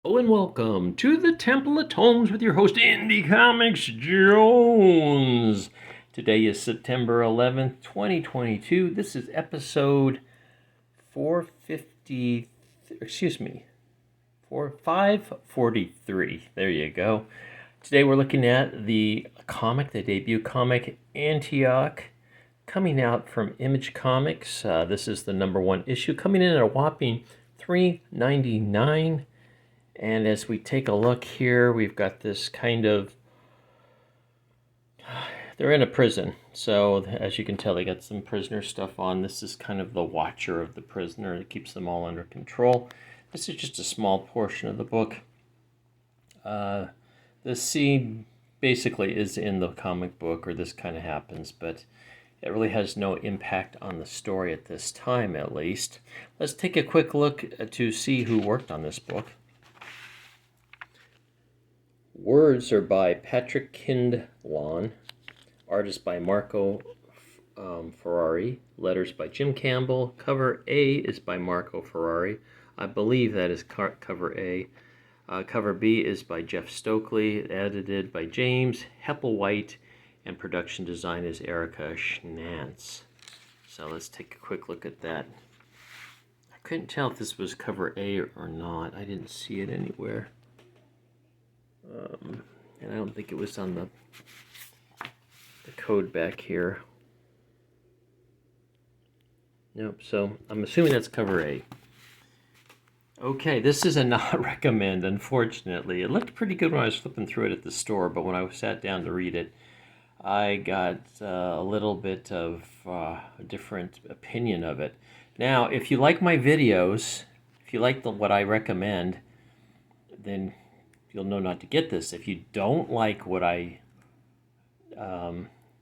Hello and welcome to the Temple of Tomes with your host, Indie Comics Jones. Today is September 11th, 2022. This is episode 543. There you go. Today we're looking at the debut comic, Antioch, coming out from Image Comics. This is the number one issue, coming in at a whopping $3.99. And as we take a look here, we've got this kind of, they're in a prison. So as you can tell, they got some prisoner stuff on. This is kind of the watcher of the prisoner. It keeps them all under control. This is just a small portion of the book. The scene basically is in the comic book, or this kind of happens, but it really has no impact on the story at this time, at least. Let's take a quick look to see who worked on this book. Words are by Patrick Kindlon. Art is by Marco Ferrari. Letters by Jim Campbell. Cover A is by Marco Ferrari. I believe that is cover A. Cover B is by Jeff Stokely. Edited by James Hepplewhite. And production design is Erica Schnantz. So let's take a quick look at that. I couldn't tell if this was cover A or not. I didn't see it anywhere. And I don't think it was on the code back here. Nope, so I'm assuming that's cover A. Okay, this is a not recommend, unfortunately. It looked pretty good when I was flipping through it at the store, but when I sat down to read it, I got a little bit of a different opinion of it. Now, if you like my videos, if you like what I recommend, then you'll know not to get this. If you don't like what the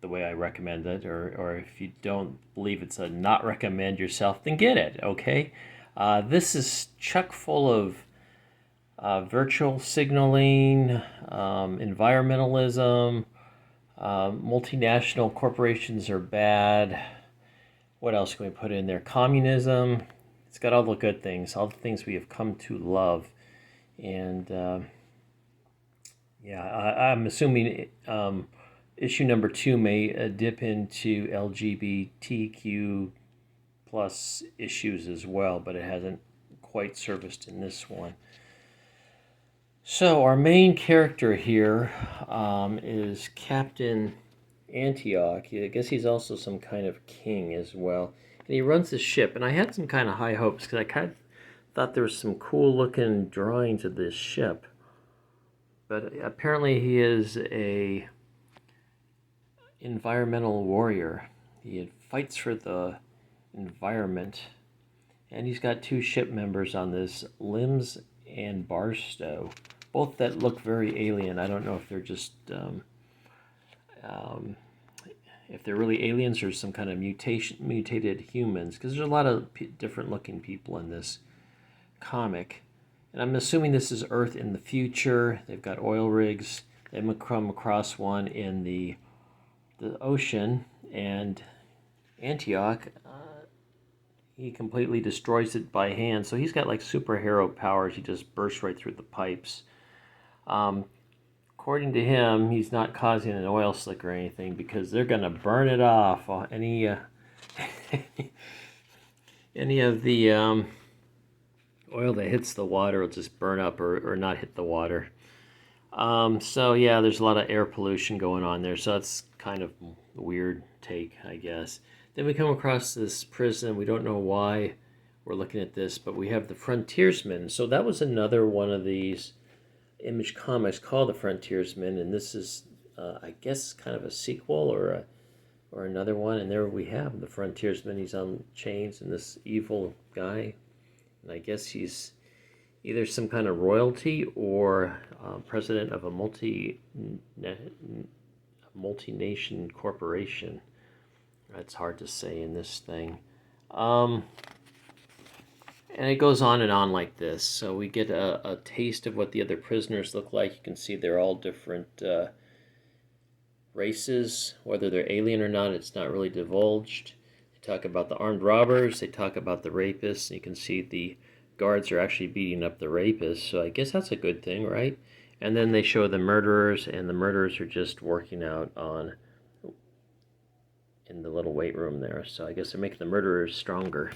way I recommend it, or if you don't believe it's a not recommend yourself, then get it, okay? This is chock full of virtual signaling, environmentalism, multinational corporations are bad. What else can we put in there? Communism. It's got all the good things, all the things we have come to love. And yeah, I'm assuming issue number 2 may dip into LGBTQ plus issues as well, but it hasn't quite surfaced in this one. So our main character here is Captain Antioch. I guess he's also some kind of king as well. And he runs the ship, and I had some kind of high hopes because I kind of thought there was some cool looking drawings of this ship. But apparently he is a environmental warrior. He fights for the environment. And he's got 2 ship members on this, Limbs and Barstow. Both that look very alien. I don't know if they're just, if they're really aliens or some kind of mutated humans. Because there's a lot of different looking people in this comic. And I'm assuming this is Earth in the future. They've got oil rigs. They come across one in the ocean, and Antioch, he completely destroys it by hand. So he's got like superhero powers. He just bursts right through the pipes. According to him, he's not causing an oil slick or anything because they're going to burn it off. Any of the oil that hits the water will just burn up or not hit the water. So yeah, there's a lot of air pollution going on there. So that's kind of a weird take, I guess. Then we come across this prison. We don't know why we're looking at this, but we have the Frontiersman. So that was another one of these Image comics called the Frontiersman, and this is, I guess, kind of a sequel or another one. And there we have the Frontiersman. He's on chains, and this evil guy. And I guess he's either some kind of royalty or president of a multi-nation corporation. That's hard to say in this thing. And it goes on and on like this. So we get a taste of what the other prisoners look like. You can see they're all different races. Whether they're alien or not, it's not really divulged. They talk about the armed robbers. They talk about the rapists. You can see the guards are actually beating up the rapists, so I guess that's a good thing, right? And then they show the murderers, and the murderers are just working out in the little weight room there. So I guess they're making the murderers stronger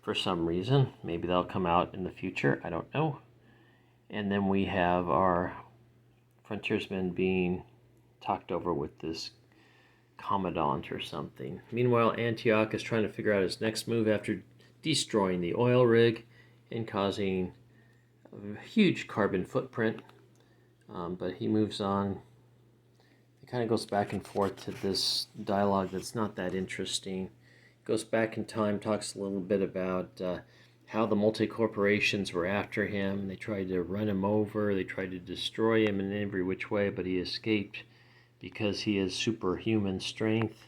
for some reason. Maybe they'll come out in the future. I don't know. And then we have our frontiersmen being talked over with this commandant or something. Meanwhile, Antioch is trying to figure out his next move after destroying the oil rig and causing a huge carbon footprint. But he moves on. It kind of goes back and forth to this dialogue that's not that interesting. Goes back in time, talks a little bit about how the multi-corporations were after him. They tried to run him over. They tried to destroy him in every which way, but he escaped because he has superhuman strength.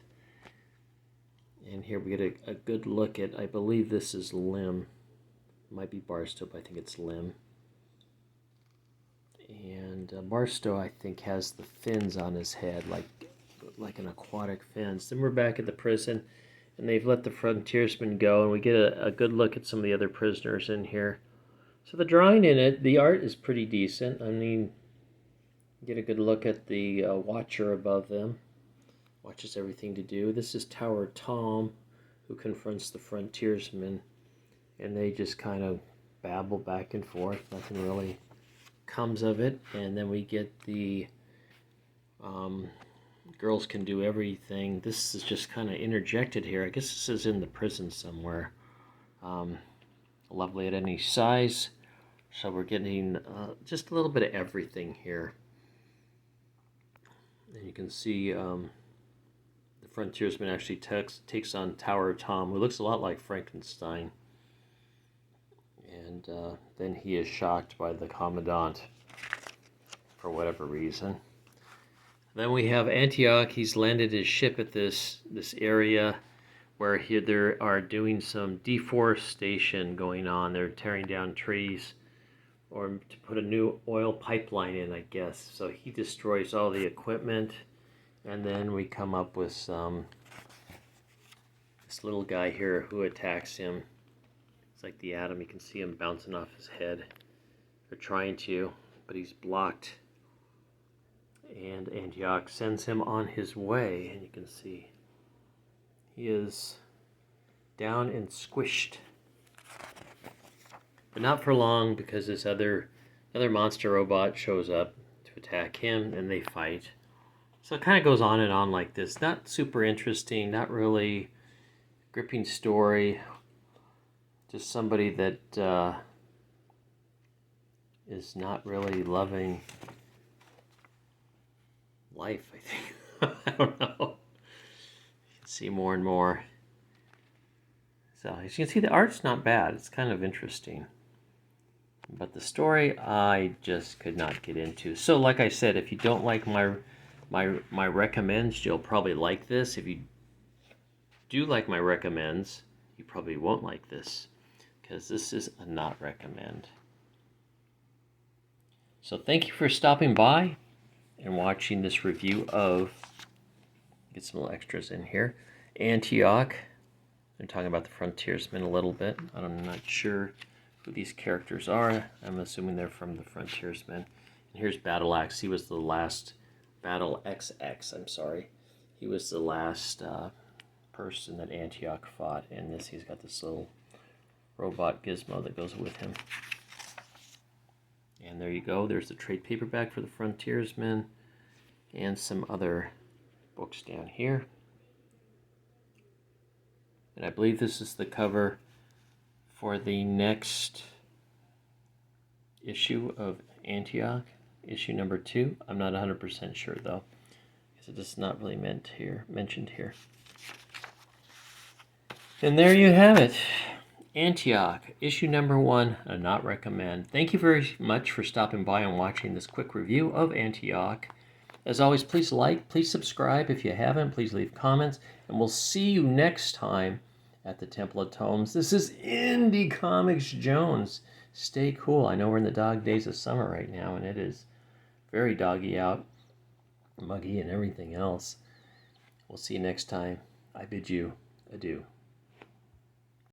And here we get a good look at, I believe this is Lim. It might be Barstow, but I think it's Lim. And Barstow, I think, has the fins on his head, like an aquatic fins. Then we're back at the prison, and they've let the frontiersmen go, and we get a good look at some of the other prisoners in here. So the drawing in it, the art is pretty decent. I mean, get a good look at the watcher above them. Watches everything to do. This is Tower Tom, who confronts the frontiersmen, and they just kind of babble back and forth. Nothing really comes of it. And then we get the girls can do everything. This is just kind of interjected here. I guess this is in the prison somewhere. Lovely at any size. So we're getting just a little bit of everything here. And you can see the frontiersman actually takes on Tower Tom, who looks a lot like Frankenstein. And then he is shocked by the commandant for whatever reason. Then we have Antioch. He's landed his ship at this area where they are doing some deforestation going on. They're tearing down trees or to put a new oil pipeline in, I guess. So he destroys all the equipment, and then we come up with this little guy here who attacks him. It's like the atom. You can see him bouncing off his head. They're trying to, but he's blocked. And Antioch sends him on his way, and you can see he is down and squished. But not for long, because this other monster robot shows up to attack him, and they fight. So it kind of goes on and on like this. Not super interesting, not really gripping story. Just somebody that is not really loving life, I think. I don't know. You can see more and more. So as you can see, the art's not bad. It's kind of interesting. But the story, I just could not get into. So like I said, if you don't like my recommends, you'll probably like this. If you do like my recommends, you probably won't like this, because this is a not recommend. So thank you for stopping by and watching this review of, get some little extras in here, Antioch. I'm talking about the frontiersmen a little bit. I'm not sure who these characters are. I'm assuming they're from the frontiersmen. And here's Battle Axe. He was the last, Battle XX, I'm sorry. He was the last person that Antioch fought. And he's got this little robot gizmo that goes with him. And there you go. There's the trade paperback for the frontiersmen and some other books down here. And I believe this is the cover for the next issue of Antioch, issue number 2. I'm not 100% sure though, because it is not really mentioned here. And there you have it. Antioch, issue number 1, a not recommend. Thank you very much for stopping by and watching this quick review of Antioch. As always, please like, please subscribe if you haven't, please leave comments, and we'll see you next time at the Temple of Tomes. This is Indie Comics Jones. Stay cool. I know we're in the dog days of summer right now, and it is very doggy out, muggy and everything else. We'll see you next time. I bid you adieu.